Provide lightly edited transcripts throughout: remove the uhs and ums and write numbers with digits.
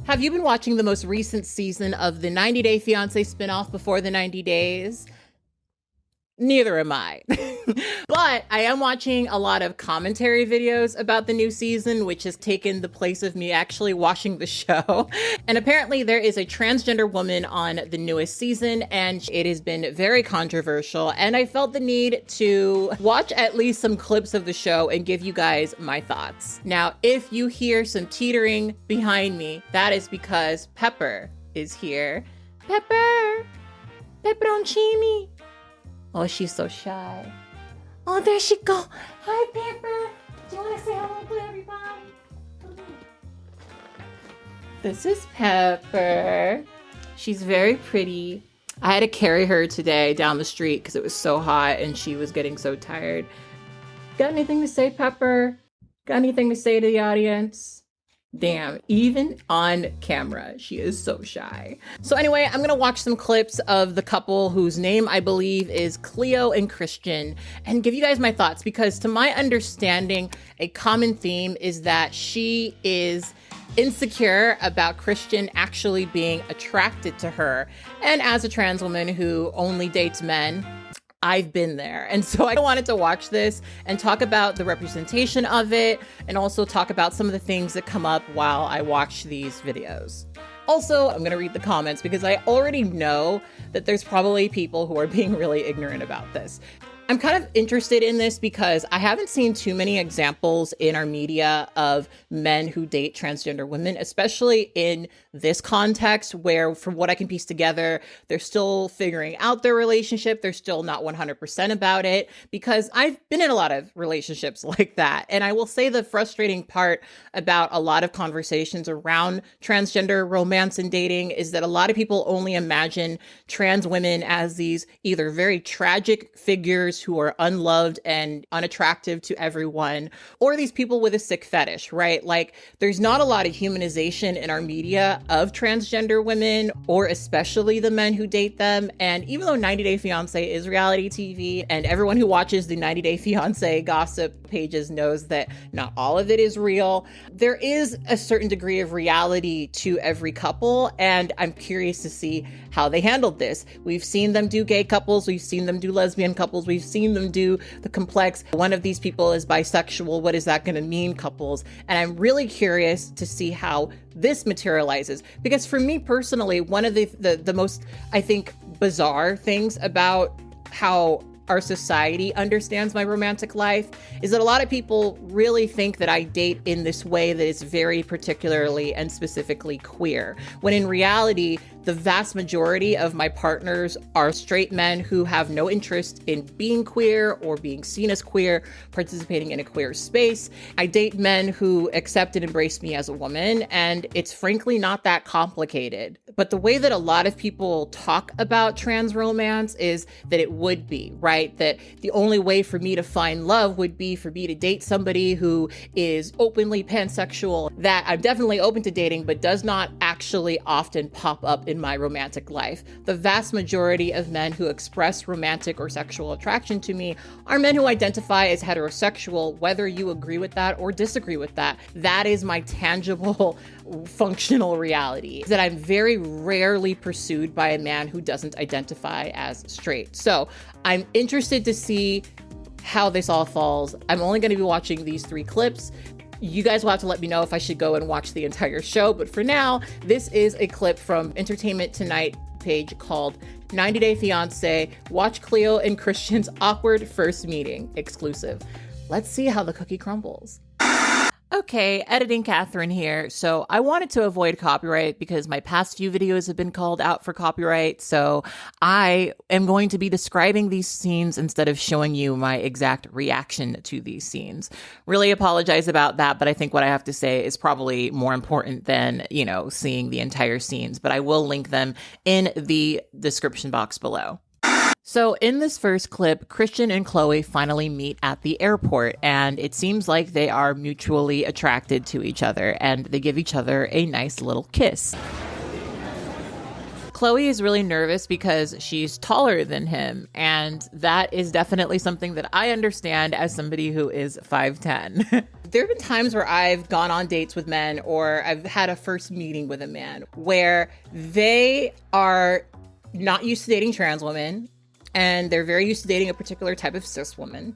Have you been watching the most recent season of the 90 Day Fiance spinoff Before the 90 Days? Neither am I. But I am watching a lot of commentary videos about the new season, which has taken the place of me actually watching the show. And apparently there is a transgender woman on the newest season, and it has been very controversial. And I felt the need to watch at least some clips of the show and give you guys my thoughts. Now, if you hear some teetering behind me, that is because Pepper is here. Pepper! Pepperoncini! Oh, she's so shy. Oh, there she go. Hi, Pepper. Do you want to say hello to everybody? This is Pepper. She's very pretty. I had to carry her today down the street because it was so hot and she was getting so tired. Got anything to say, Pepper? Got anything to say to the audience? Damn, even on camera, she is so shy. So anyway, I'm gonna watch some clips of the couple whose name I believe is Cleo and Christian and give you guys my thoughts, because to my understanding, a common theme is that she is insecure about Christian actually being attracted to her. And as a trans woman who only dates men, I've been there. And so I wanted to watch this and talk about the representation of it and also talk about some of the things that come up while I watch these videos. Also, I'm going to read the comments because I already know that there's probably people who are being really ignorant about this. I'm kind of interested in this because I haven't seen too many examples in our media of men who date transgender women, especially in this context where, from what I can piece together, they're still figuring out their relationship. They're still not 100% about it, because I've been in a lot of relationships like that. And I will say the frustrating part about a lot of conversations around transgender romance and dating is that a lot of people only imagine trans women as these either very tragic figures who are unloved and unattractive to everyone, or these people with a sick fetish, right? Like, there's not a lot of humanization in our media of transgender women, or especially the men who date them. And even though 90 Day Fiance is reality TV, and everyone who watches the 90 Day Fiance gossip pages knows that not all of it is real, there is a certain degree of reality to every couple. And I'm curious to see how they handled this. We've seen them do gay couples. We've seen them do lesbian couples. We've seen them do the complex, one of these people is bisexual, what is that going to mean couples. And I'm really curious to see how this materializes, because for me personally, one of the most, I think, bizarre things about how our society understands my romantic life is that a lot of people really think that I date in this way that is very particularly and specifically queer, when in reality, the vast majority of my partners are straight men who have no interest in being queer or being seen as queer, participating in a queer space. I date men who accept and embrace me as a woman, and it's frankly not that complicated. But the way that a lot of people talk about trans romance is that it would be, right? That the only way for me to find love would be for me to date somebody who is openly pansexual, that I'm definitely open to dating, but does not actually often pop up in my romantic life. The vast majority of men who express romantic or sexual attraction to me are men who identify as heterosexual, whether you agree with that or disagree with that. That is my tangible, functional reality, that I'm very rarely pursued by a man who doesn't identify as straight. So I'm interested to see how this all falls. I'm only going to be watching these 3 clips. You guys will have to let me know if I should go and watch the entire show. But for now, this is a clip from Entertainment Tonight page called 90 Day Fiance. Watch Cleo and Christian's awkward first meeting exclusive. Let's see how the cookie crumbles. Okay, editing Catherine here. So I wanted to avoid copyright because my past few videos have been called out for copyright. So I am going to be describing these scenes instead of showing you my exact reaction to these scenes. Really apologize about that, but I think what I have to say is probably more important than, seeing the entire scenes. But I will link them in the description box below. So in this first clip, Christian and Chloe finally meet at the airport, and it seems like they are mutually attracted to each other, and they give each other a nice little kiss. Chloe is really nervous because she's taller than him. And that is definitely something that I understand as somebody who is 5'10". There have been times where I've gone on dates with men, or I've had a first meeting with a man where they are not used to dating trans women, and they're very used to dating a particular type of cis woman.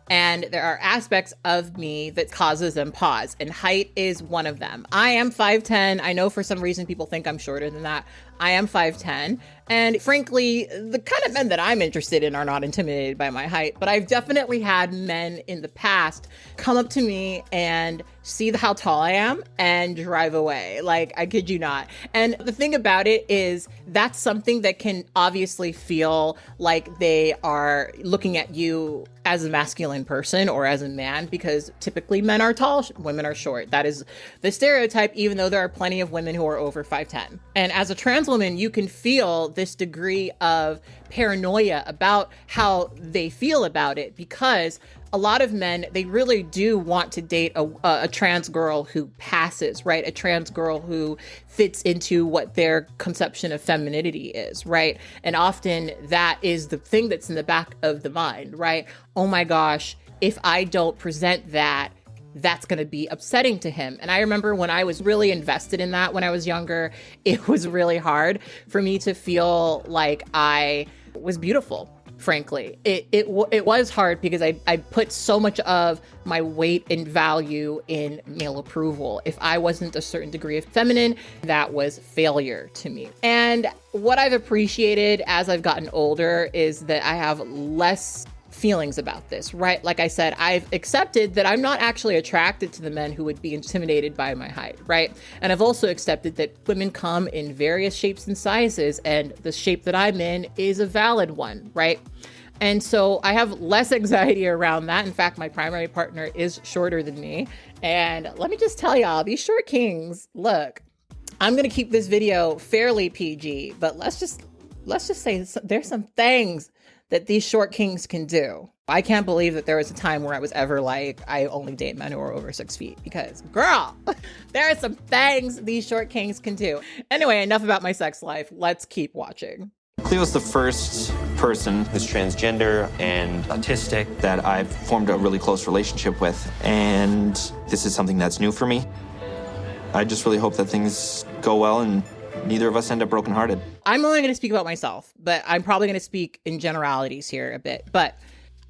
And there are aspects of me that causes them pause, and height is one of them. I am 5'10". I know for some reason people think I'm shorter than that. I am 5'10". And frankly, the kind of men that I'm interested in are not intimidated by my height, but I've definitely had men in the past come up to me and see how tall I am and drive away. Like, I kid you not. And the thing about it is that's something that can obviously feel like they are looking at you as a masculine person or as a man, because typically men are tall, women are short. That is the stereotype, even though there are plenty of women who are over 5'10". And as a trans woman, you can feel this degree of paranoia about how they feel about it, because a lot of men, they really do want to date a trans girl who passes, right? A trans girl who fits into what their conception of femininity is, right? And often that is the thing that's in the back of the mind, right? Oh my gosh, if I don't present that, that's going to be upsetting to him. And I remember when I was really invested in that when I was younger, it was really hard for me to feel like I was beautiful. Frankly, it was hard because I put so much of my weight and value in male approval. If I wasn't a certain degree of feminine, that was failure to me. And what I've appreciated as I've gotten older is that I have less feelings about this, right? Like I said, I've accepted that I'm not actually attracted to the men who would be intimidated by my height, right? And I've also accepted that women come in various shapes and sizes, and the shape that I'm in is a valid one, right? And so I have less anxiety around that. In fact, my primary partner is shorter than me. And let me just tell y'all, these short kings, look, I'm going to keep this video fairly PG, but let's just say there's some things that these short kings can do. I can't believe that there was a time where I was ever like, I only date men who are over 6 feet, because girl, there are some things these short kings can do. Anyway, enough about my sex life. Let's keep watching. Cleo's the first person who's transgender and autistic that I've formed a really close relationship with. And this is something that's new for me. I just really hope that things go well and neither of us end up brokenhearted. I'm only going to speak about myself, but I'm probably going to speak in generalities here a bit. But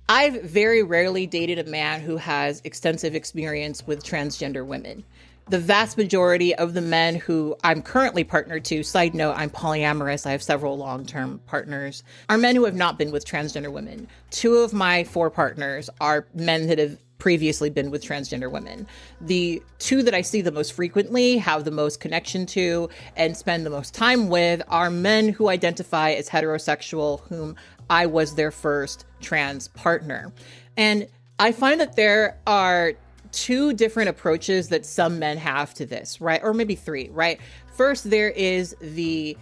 I've very rarely dated a man who has extensive experience with transgender women. The vast majority of the men who I'm currently partnered to, side note, I'm polyamorous, I have several long-term partners, are men who have not been with transgender women. 2 of my 4 partners are men that have previously been with transgender women. The 2 that I see the most frequently, have the most connection to, and spend the most time with are men who identify as heterosexual, whom I was their first trans partner. And I find that there are 2 different approaches that some men have to this, right? Or maybe 3, right? First, there is the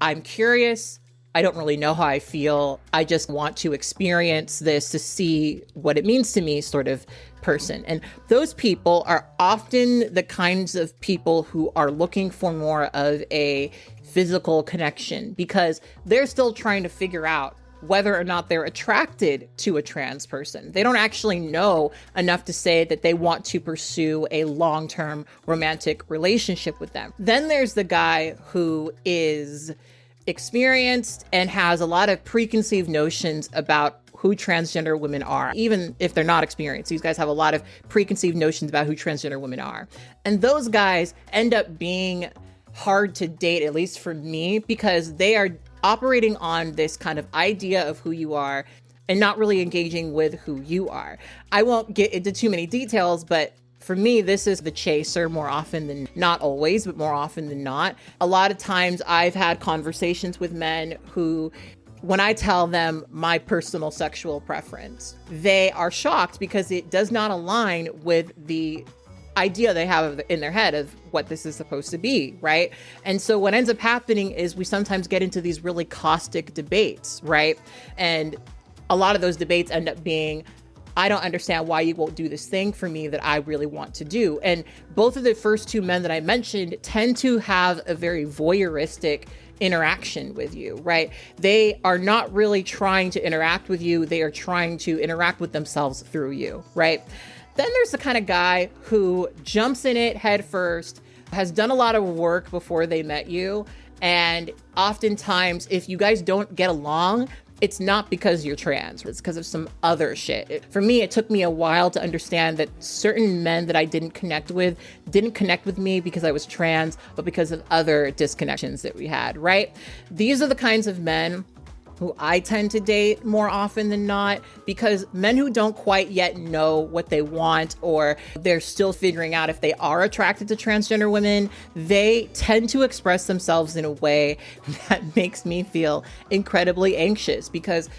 I'm curious, I don't really know how I feel, I just want to experience this to see what it means to me sort of person. And those people are often the kinds of people who are looking for more of a physical connection, because they're still trying to figure out whether or not they're attracted to a trans person. They don't actually know enough to say that they want to pursue a long-term romantic relationship with them. Then there's the guy who is experienced and has a lot of preconceived notions about who transgender women are. Even if they're not experienced, these guys have a lot of preconceived notions about who transgender women are. And those guys end up being hard to date, at least for me, because they are operating on this kind of idea of who you are and not really engaging with who you are. I won't get into too many details, but for me, this is the chaser more often than not always, but more often than not. A lot of times I've had conversations with men who, when I tell them my personal sexual preference, they are shocked because it does not align with the idea they have in their head of what this is supposed to be, right? And so what ends up happening is we sometimes get into these really caustic debates, right? And a lot of those debates end up being, I don't understand why you won't do this thing for me that I really want to do. And both of the first 2 men that I mentioned tend to have a very voyeuristic interaction with you, right? They are not really trying to interact with you. They are trying to interact with themselves through you, right? Then there's the kind of guy who jumps in it head first, has done a lot of work before they met you. And oftentimes, if you guys don't get along, it's not because you're trans, it's because of some other shit. For me, it took me a while to understand that certain men that I didn't connect with me because I was trans, but because of other disconnections that we had, right? These are the kinds of men who I tend to date more often than not, because men who don't quite yet know what they want, or they're still figuring out if they are attracted to transgender women, they tend to express themselves in a way that makes me feel incredibly anxious, because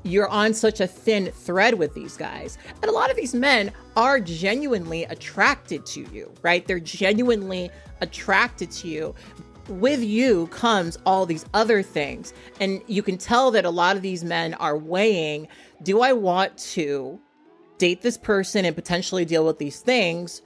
you're on such a thin thread with these guys. And a lot of these men are genuinely attracted to you, right? They're genuinely attracted to you. With you comes all these other things. And you can tell that a lot of these men are weighing, do I want to date this person and potentially deal with these things?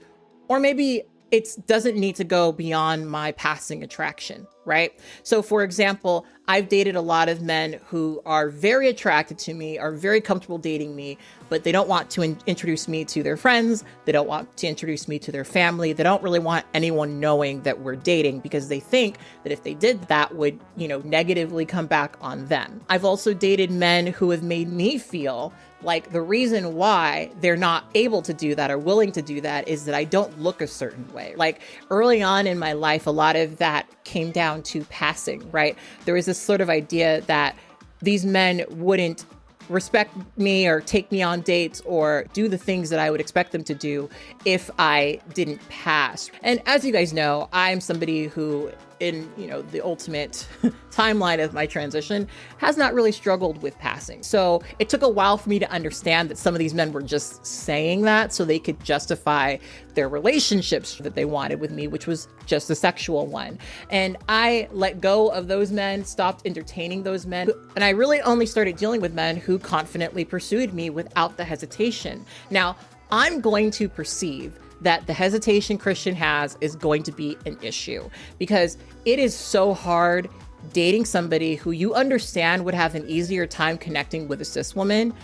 Or maybe it doesn't need to go beyond my passing attraction, right? So for example, I've dated a lot of men who are very attracted to me, are very comfortable dating me, but they don't want to introduce me to their friends. They don't want to introduce me to their family. They don't really want anyone knowing that we're dating, because they think that if they did that would, negatively come back on them. I've also dated men who have made me feel like the reason why they're not able to do that or willing to do that is that I don't look a certain way. Like early on in my life, a lot of that came down to passing, right? There was this sort of idea that these men wouldn't respect me or take me on dates or do the things that I would expect them to do if I didn't pass. And as you guys know, I'm somebody who in, the ultimate timeline of my transition has not really struggled with passing. So it took a while for me to understand that some of these men were just saying that so they could justify their relationships that they wanted with me, which was just a sexual one. And I let go of those men, stopped entertaining those men. And I really only started dealing with men who confidently pursued me without the hesitation. Now, I'm going to perceive that the hesitation Christian has is going to be an issue, because it is so hard dating somebody who you understand would have an easier time connecting with a cis woman,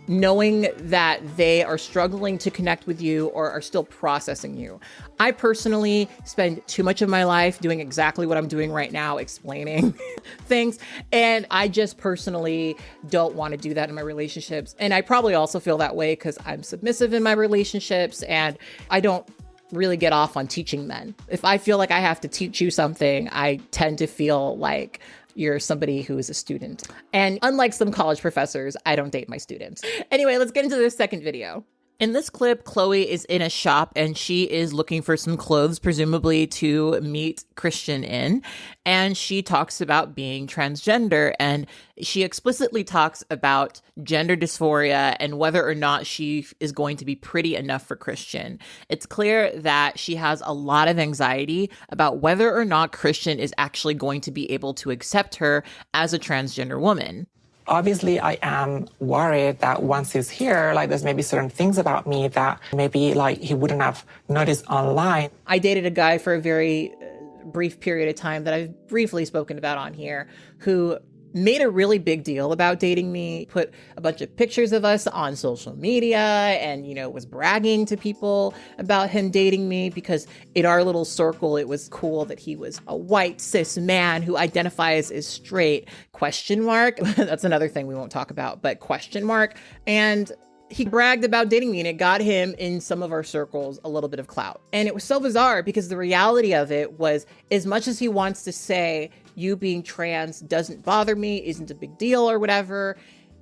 knowing that they are struggling to connect with you or are still processing you. I personally spend too much of my life doing exactly what I'm doing right now, explaining things. And I just personally don't want to do that in my relationships. And I probably also feel that way because I'm submissive in my relationships and I don't really get off on teaching men. If I feel like I have to teach you something, I tend to feel like you're somebody who is a student. And unlike some college professors, I don't date my students. Anyway, let's get into this second video. In this clip, Chloe is in a shop and she is looking for some clothes, presumably to meet Christian in. And she talks about being transgender, and she explicitly talks about gender dysphoria and whether or not she is going to be pretty enough for Christian. It's clear that she has a lot of anxiety about whether or not Christian is actually going to be able to accept her as a transgender woman. Obviously, I am worried that once he's here, there's maybe certain things about me that maybe, he wouldn't have noticed online. I dated a guy for a very brief period of time that I've briefly spoken about on here, who made a really big deal about dating me, put a bunch of pictures of us on social media and, was bragging to people about him dating me because in our little circle, it was cool that he was a white cis man who identifies as straight, ? That's another thing we won't talk about, but ? And he bragged about dating me and it got him in some of our circles a little bit of clout. And it was so bizarre because the reality of it was, as much as he wants to say you being trans doesn't bother me, isn't a big deal or whatever,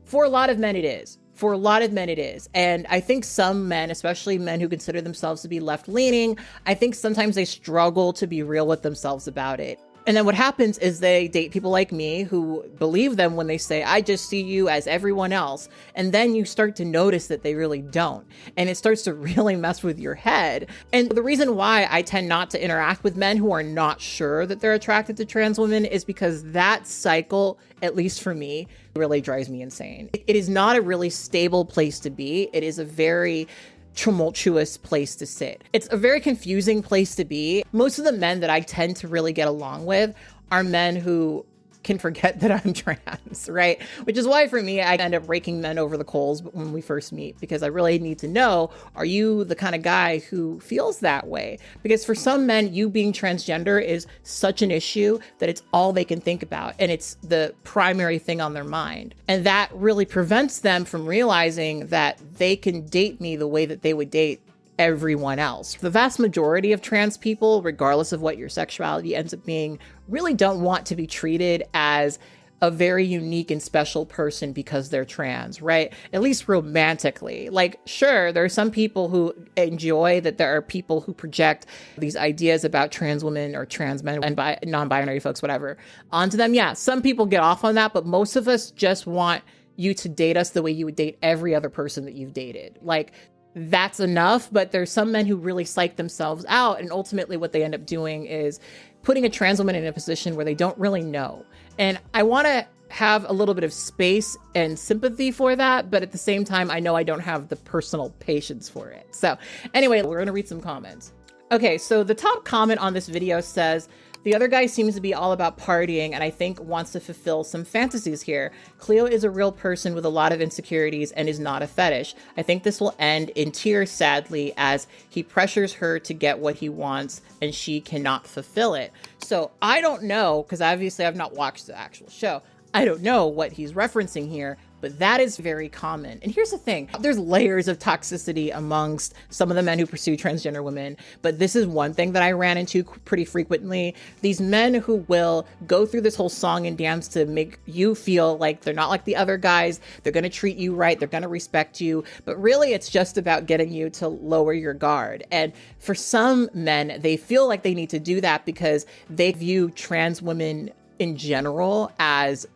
for a lot of men it is. For a lot of men it is. And I think some men, especially men who consider themselves to be left-leaning, I think sometimes they struggle to be real with themselves about it. And then what happens is they date people like me who believe them when they say, I just see you as everyone else. And then you start to notice that they really don't. And it starts to really mess with your head. And the reason why I tend not to interact with men who are not sure that they're attracted to trans women is because that cycle, at least for me, really drives me insane. It is not a really stable place to be. It is a very tumultuous place to sit. It's a very confusing place to be. Most of the men that I tend to really get along with are men who can forget that I'm trans, right? Which is why for me, I end up raking men over the coals when we first meet, because I really need to know, are you the kind of guy who feels that way? Because for some men, you being transgender is such an issue that it's all they can think about. And it's the primary thing on their mind. And that really prevents them from realizing that they can date me the way that they would date everyone else. The vast majority of trans people, regardless of what your sexuality ends up being, really don't want to be treated as a very unique and special person because they're trans, right? At least romantically. Like, sure, there are some people who enjoy that there are people who project these ideas about trans women or trans men and non-binary folks, whatever, onto them. Yeah, some people get off on that, but most of us just want you to date us the way you would date every other person that you've dated. Like, that's enough. But there's some men who really psych themselves out. And ultimately what they end up doing is putting a trans woman in a position where they don't really know. And I want to have a little bit of space and sympathy for that. But at the same time, I know I don't have the personal patience for it. So anyway, we're going to read some comments. Okay, so the top comment on this video says, the other guy seems to be all about partying and I think wants to fulfill some fantasies here. Cleo is a real person with a lot of insecurities and is not a fetish. I think this will end in tears, sadly, as he pressures her to get what he wants and she cannot fulfill it. So I don't know, because obviously I've not watched the actual show. I don't know what he's referencing here, but that is very common. And here's the thing, there's layers of toxicity amongst some of the men who pursue transgender women, but this is one thing that I ran into pretty frequently. These men who will go through this whole song and dance to make you feel like they're not like the other guys, they're gonna treat you right, they're gonna respect you, but really it's just about getting you to lower your guard. And for some men, they feel like they need to do that because they view trans women in general as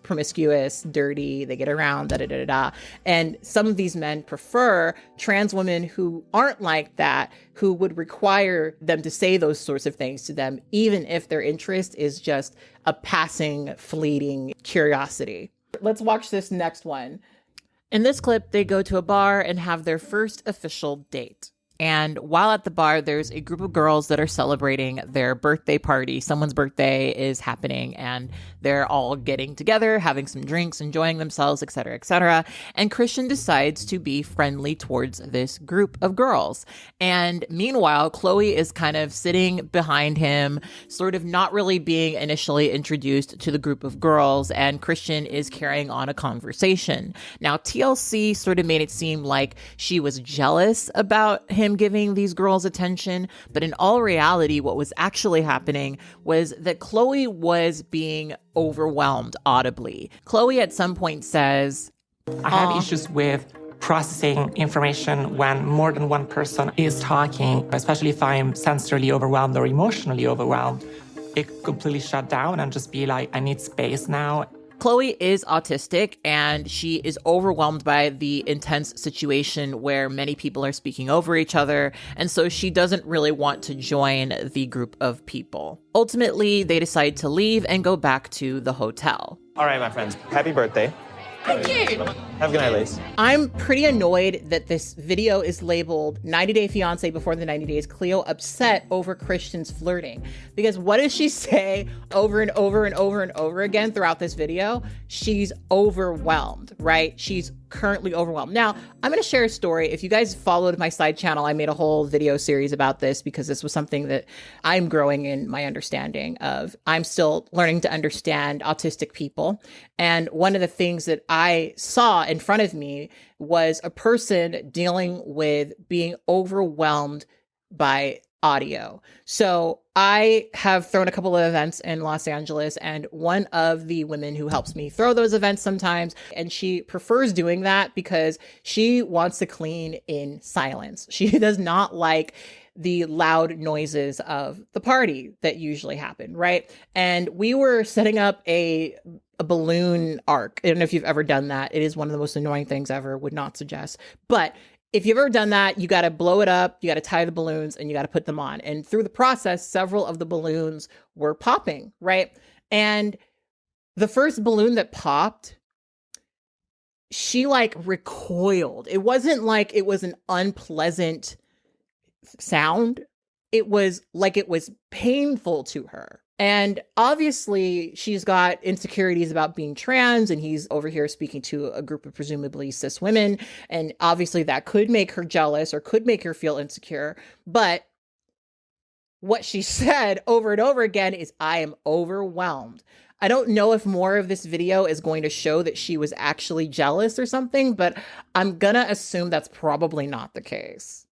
promiscuous, dirty, they get around, da-da-da-da-da. And some of these men prefer trans women who aren't like that, who would require them to say those sorts of things to them, even if their interest is just a passing, fleeting curiosity. Let's watch this next one. In this clip, they go to a bar and have their first official date. And while at the bar, there's a group of girls that are celebrating their birthday party. Someone's birthday is happening and they're all getting together, having some drinks, enjoying themselves, etc., etc. And Christian decides to be friendly towards this group of girls. And meanwhile, Chloe is kind of sitting behind him, sort of not really being initially introduced to the group of girls. And Christian is carrying on a conversation. Now, TLC sort of made it seem like she was jealous about him giving these girls attention, but in all reality, what was actually happening was that Chloe was being overwhelmed audibly. Chloe at some point says, I have issues with processing information when more than one person is talking, especially if I'm sensorily overwhelmed or emotionally overwhelmed. It could completely shut down and just be like, I need space now. Chloe is autistic and she is overwhelmed by the intense situation where many people are speaking over each other. And so she doesn't really want to join the group of people. Ultimately, they decide to leave and go back to the hotel. All right, my friends, happy birthday. Thank you. Have a good night, ladies. I'm pretty annoyed that this video is labeled 90 Day Fiance Before the 90 Days. Cleo upset over Christian's flirting. Because what does she say over and over and over and over again throughout this video? She's overwhelmed, right? She's currently overwhelmed. Now, I'm going to share a story. If you guys followed my side channel, I made a whole video series about this because this was something that I'm growing in my understanding of. I'm still learning to understand autistic people. And one of the things that I saw in front of me was a person dealing with being overwhelmed by audio. So I have thrown a couple of events in Los Angeles, and one of the women who helps me throw those events sometimes, and she prefers doing that because she wants to clean in silence. She does not like the loud noises of the party that usually happen, right? And we were setting up a balloon arc. I don't know if you've ever done that. It is one of the most annoying things ever, would not suggest. But if you've ever done that, you got to blow it up, you got to tie the balloons, and you got to put them on. And through the process, several of the balloons were popping, right? And the first balloon that popped, she like recoiled. It wasn't like it was an unpleasant sound. It was like it was painful to her. And obviously, she's got insecurities about being trans, and he's over here speaking to a group of presumably cis women. And obviously, that could make her jealous or could make her feel insecure. But what she said over and over again is, I am overwhelmed. I don't know if more of this video is going to show that she was actually jealous or something, but I'm gonna assume that's probably not the case.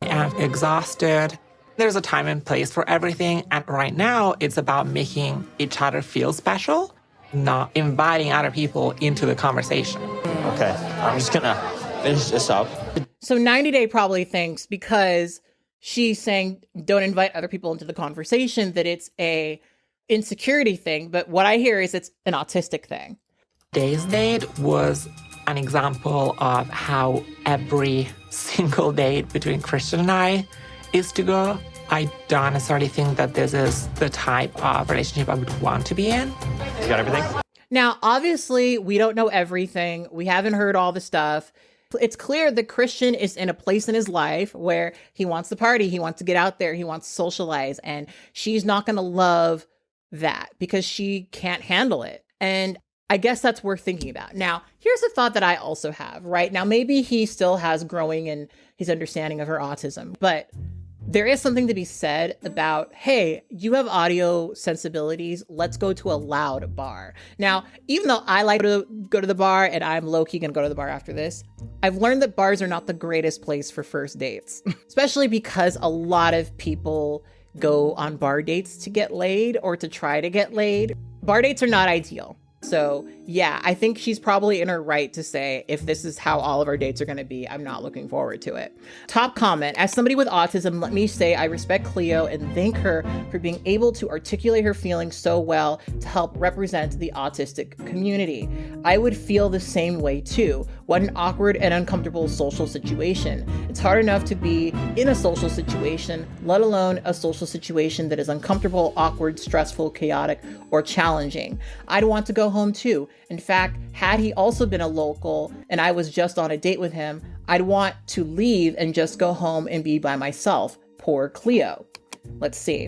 I'm exhausted. There's a time and place for everything. And right now, it's about making each other feel special, not inviting other people into the conversation. Okay, I'm just gonna finish this up. So 90 Day probably thinks because she's saying don't invite other people into the conversation that it's a insecurity thing. But what I hear is it's an autistic thing. Today's date was an example of how every single date between Christian and I is to go. I don't necessarily think that this is the type of relationship I would want to be in. You got everything? Now, obviously, we don't know everything. We haven't heard all the stuff. It's clear that Christian is in a place in his life where he wants to party, he wants to get out there, he wants to socialize, and she's not going to love that because she can't handle it. And I guess that's worth thinking about. Now, here's a thought that I also have, right? Now, maybe he still has growing in his understanding of her autism, but there is something to be said about, hey, you have audio sensibilities. Let's go to a loud bar. Now, even though I like to go to the bar and I'm low-key going to go to the bar after this, I've learned that bars are not the greatest place for first dates, especially because a lot of people go on bar dates to get laid or to try to get laid. Bar dates are not ideal. So yeah, I think she's probably in her right to say, if this is how all of our dates are going to be, I'm not looking forward to it. Top comment, as somebody with autism, let me say I respect Cleo and thank her for being able to articulate her feelings so well to help represent the autistic community. I would feel the same way too. What an awkward and uncomfortable social situation. It's hard enough to be in a social situation, let alone a social situation that is uncomfortable, awkward, stressful, chaotic, or challenging. I'd want to go home too. In fact, had he also been a local and I was just on a date with him, I'd want to leave and just go home and be by myself. Poor Cleo. Let's see.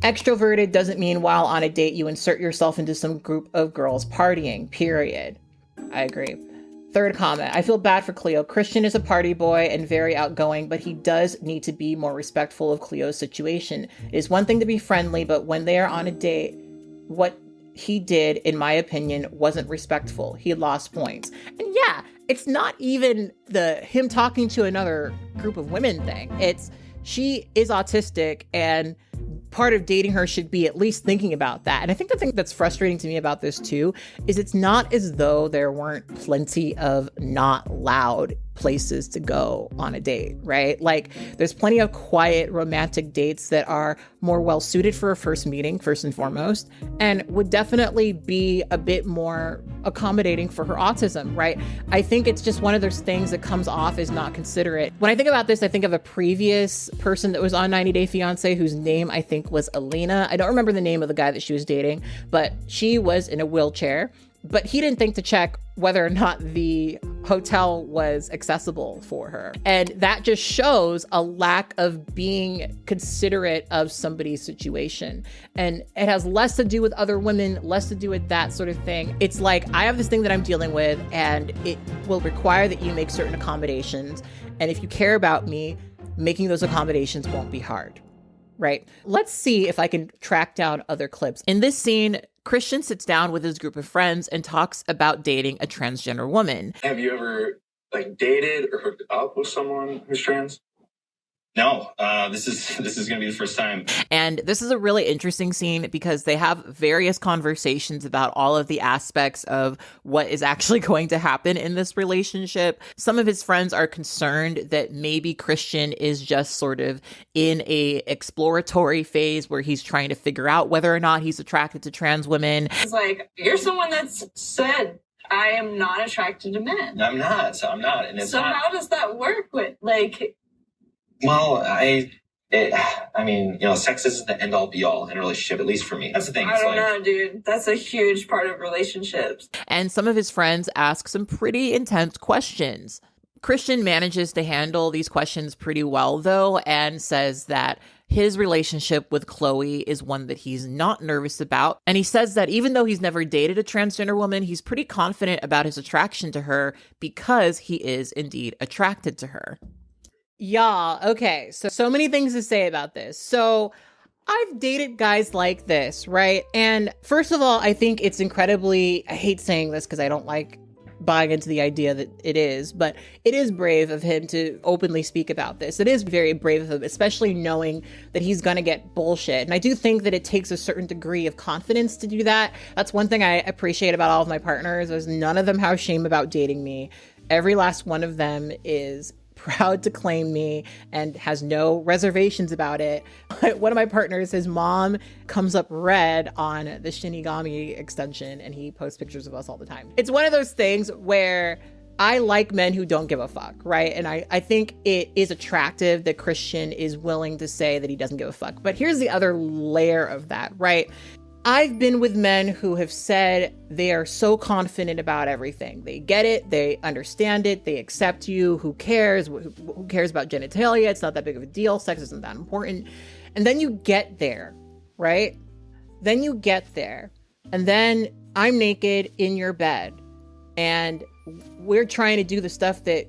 Extroverted doesn't mean while on a date you insert yourself into some group of girls partying, period. I agree. Third comment, I feel bad for Cleo. Christian is a party boy and very outgoing, but he does need to be more respectful of Cleo's situation. It is one thing to be friendly, but when they are on a date, what he did, in my opinion, wasn't respectful. He lost points. And yeah, it's not even the him talking to another group of women thing. It's she is autistic and part of dating her should be at least thinking about that. And I think the thing that's frustrating to me about this too is it's not as though there weren't plenty of not loud places to go on a date, right? Like there's plenty of quiet romantic dates that are more well suited for a first meeting, first and foremost, and would definitely be a bit more accommodating for her autism, right? I think it's just one of those things that comes off as not considerate. When I think about this, I think of a previous person that was on 90 Day Fiance whose name I think was Alina. I don't remember the name of the guy that she was dating, but she was in a wheelchair. But he didn't think to check whether or not the hotel was accessible for her. And that just shows a lack of being considerate of somebody's situation. And it has less to do with other women, less to do with that sort of thing. It's like, I have this thing that I'm dealing with, and it will require that you make certain accommodations. And if you care about me, making those accommodations won't be hard, right? Let's see if I can track down other clips. In this scene, Christian sits down with his group of friends and talks about dating a transgender woman. Have you ever dated or hooked up with someone who's trans? No, this is going to be the first time. And this is a really interesting scene because they have various conversations about all of the aspects of what is actually going to happen in this relationship. Some of his friends are concerned that maybe Christian is just sort of in a exploratory phase where he's trying to figure out whether or not he's attracted to trans women. It's like, you're someone that's said, I am not attracted to men. I'm not. And it's so not. How does that work with Well, sex isn't the end all be all in a relationship, at least for me. That's the thing. I don't know, dude. That's a huge part of relationships. And some of his friends ask some pretty intense questions. Christian manages to handle these questions pretty well, though, and says that His relationship with Chloe is one that he's not nervous about. And he says that even though he's never dated a transgender woman, he's pretty confident about his attraction to her because he is indeed attracted to her. Yeah, okay. So many things to say about this. So I've dated guys like this, right? And first of all, I think it's incredibly, I hate saying this because I don't like buying into the idea that it is, but it is brave of him to openly speak about this. It is very brave of him, especially knowing that he's going to get bullshit. And I do think that it takes a certain degree of confidence to do that. That's one thing I appreciate about all of my partners is none of them have shame about dating me. Every last one of them is proud to claim me and has no reservations about it. One of my partners, his mom comes up red on the Shinigami extension and he posts pictures of us all the time. It's one of those things where I like men who don't give a fuck, right? And I think it is attractive that Christian is willing to say that he doesn't give a fuck. But here's the other layer of that, right? I've been with men who have said they are so confident about everything. They get it. They understand it. They accept you. Who cares? Who cares about genitalia? It's not that big of a deal. Sex isn't that important. And then you get there, right? Then you get there. And then I'm naked in your bed. And we're trying to do the stuff that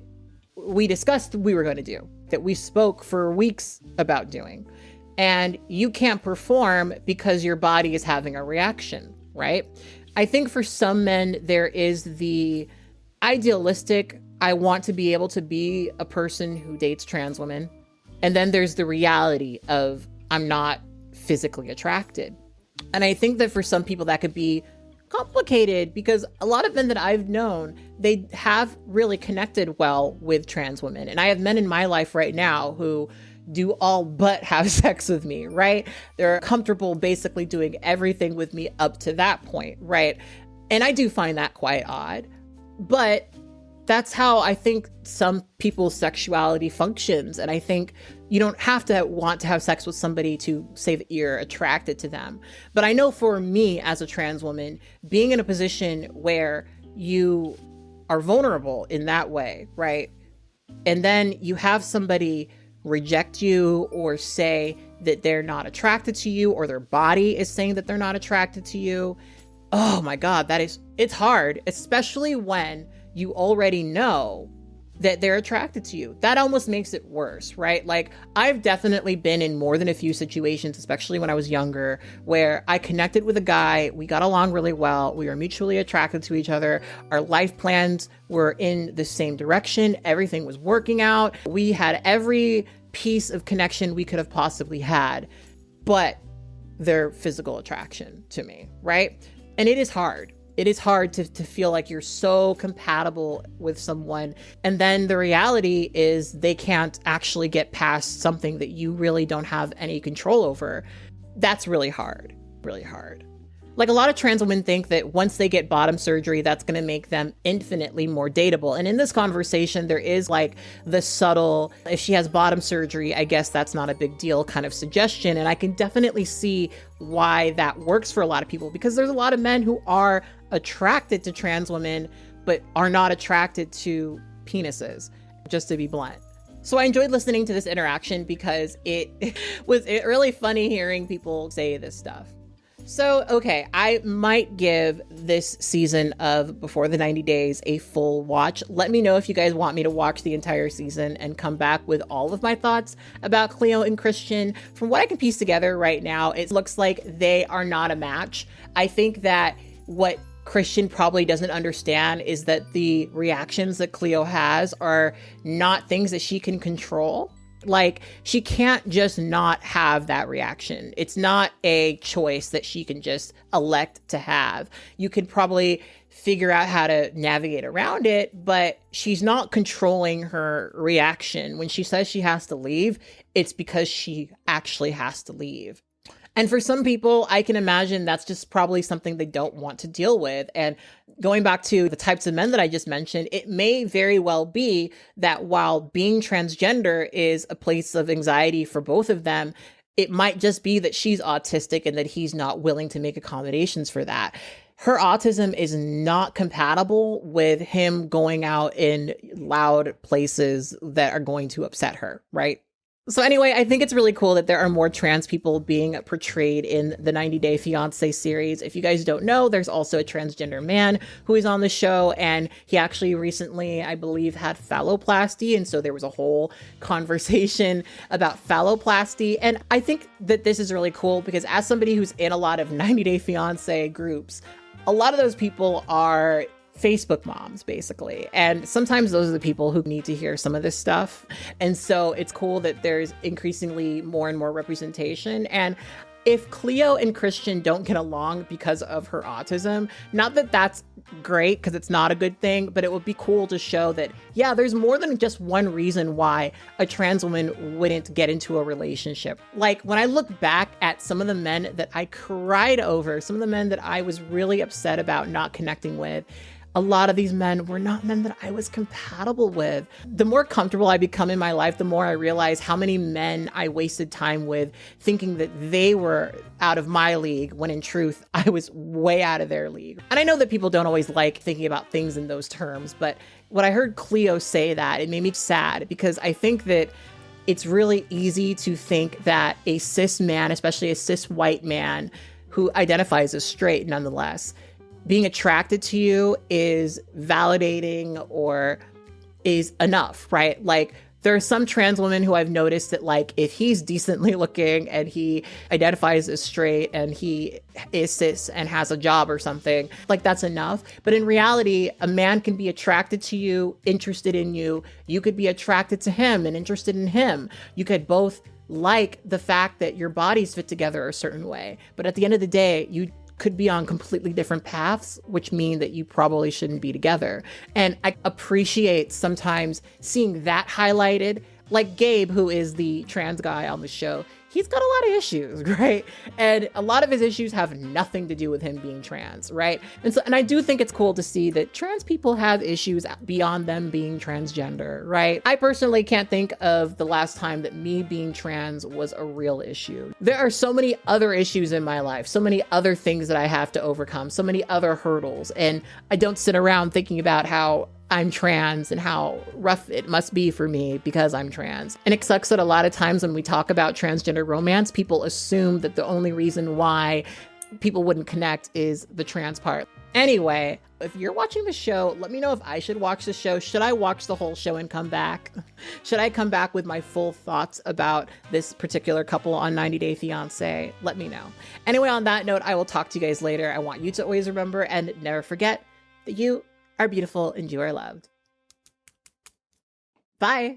we discussed we were going to do, that we spoke for weeks about doing. And you can't perform because your body is having a reaction, right? I think for some men, there is the idealistic, I want to be able to be a person who dates trans women. And then there's the reality of I'm not physically attracted. And I think that for some people that could be complicated because a lot of men that I've known, they have really connected well with trans women. And I have men in my life right now who do all but have sex with me, right? They're comfortable basically doing everything with me up to that point, right? And I do find that quite odd, but that's how I think some people's sexuality functions. And I think you don't have to want to have sex with somebody to say that you're attracted to them. But I know for me as a trans woman, being in a position where you are vulnerable in that way, right? And then you have somebody reject you or say that they're not attracted to you or their body is saying that they're not attracted to you. Oh my God, it's hard, especially when you already know that they're attracted to you. That almost makes it worse, right? Like I've definitely been in more than a few situations, especially when I was younger, where I connected with a guy, we got along really well, we were mutually attracted to each other, our life plans were in the same direction, everything was working out, we had every piece of connection we could have possibly had, but their physical attraction to me, right? And it is hard. It is hard to feel like you're so compatible with someone. And then the reality is they can't actually get past something that you really don't have any control over. That's really hard, really hard. Like a lot of trans women think that once they get bottom surgery, that's going to make them infinitely more dateable. And in this conversation, there is like the subtle, if she has bottom surgery, I guess that's not a big deal kind of suggestion. And I can definitely see why that works for a lot of people, because there's a lot of men who are attracted to trans women, but are not attracted to penises, just to be blunt. So I enjoyed listening to this interaction because it was really funny hearing people say this stuff. So, okay, I might give this season of Before the 90 Days a full watch. Let me know if you guys want me to watch the entire season and come back with all of my thoughts about Cleo and Christian. From what I can piece together right now, it looks like they are not a match. I think that what Christian probably doesn't understand is that the reactions that Cleo has are not things that she can control. Like, she can't just not have that reaction. It's not a choice that she can just elect to have. You could probably figure out how to navigate around it, but she's not controlling her reaction. When she says she has to leave, it's because she actually has to leave. And for some people, I can imagine that's just probably something they don't want to deal with. And going back to the types of men that I just mentioned, it may very well be that while being transgender is a place of anxiety for both of them, it might just be that she's autistic and that he's not willing to make accommodations for that. Her autism is not compatible with him going out in loud places that are going to upset her, right? So anyway, I think it's really cool that there are more trans people being portrayed in the 90 Day Fiance series. If you guys don't know, there's also a transgender man who is on the show, and he actually recently, I believe, had phalloplasty. And so there was a whole conversation about phalloplasty. And I think that this is really cool because as somebody who's in a lot of 90 Day Fiance groups, a lot of those people are Facebook moms, basically. And sometimes those are the people who need to hear some of this stuff. And so it's cool that there's increasingly more and more representation. And if Cleo and Christian don't get along because of her autism, not that that's great because it's not a good thing, but it would be cool to show that, yeah, there's more than just one reason why a trans woman wouldn't get into a relationship. Like when I look back at some of the men that I cried over, some of the men that I was really upset about not connecting with, a lot of these men were not men that I was compatible with. The more comfortable I become in my life, the more I realize how many men I wasted time with thinking that they were out of my league, when in truth, I was way out of their league. And I know that people don't always like thinking about things in those terms, but when I heard Cleo say that, it made me sad because I think that it's really easy to think that a cis man, especially a cis white man who identifies as straight nonetheless, being attracted to you is validating or is enough, right? Like there are some trans women who I've noticed that like if he's decently looking and he identifies as straight and he is cis and has a job or something, like that's enough. But in reality, a man can be attracted to you, interested in you. You could be attracted to him and interested in him. You could both like the fact that your bodies fit together a certain way. But at the end of the day, you could be on completely different paths, which mean that you probably shouldn't be together. And I appreciate sometimes seeing that highlighted, like Gabe, who is the trans guy on the show. He's got a lot of issues, right? And a lot of his issues have nothing to do with him being trans, right? And I do think it's cool to see that trans people have issues beyond them being transgender, right? I personally can't think of the last time that me being trans was a real issue. There are so many other issues in my life, so many other things that I have to overcome, so many other hurdles. And I don't sit around thinking about how I'm trans and how rough it must be for me because I'm trans. And it sucks that a lot of times when we talk about transgender romance, people assume that the only reason why people wouldn't connect is the trans part. Anyway, if you're watching the show, let me know if I should watch the show. Should I watch the whole show and come back? Should I come back with my full thoughts about this particular couple on 90 Day Fiance? Let me know. Anyway, on that note, I will talk to you guys later. I want you to always remember and never forget that you are beautiful and you are loved. Bye.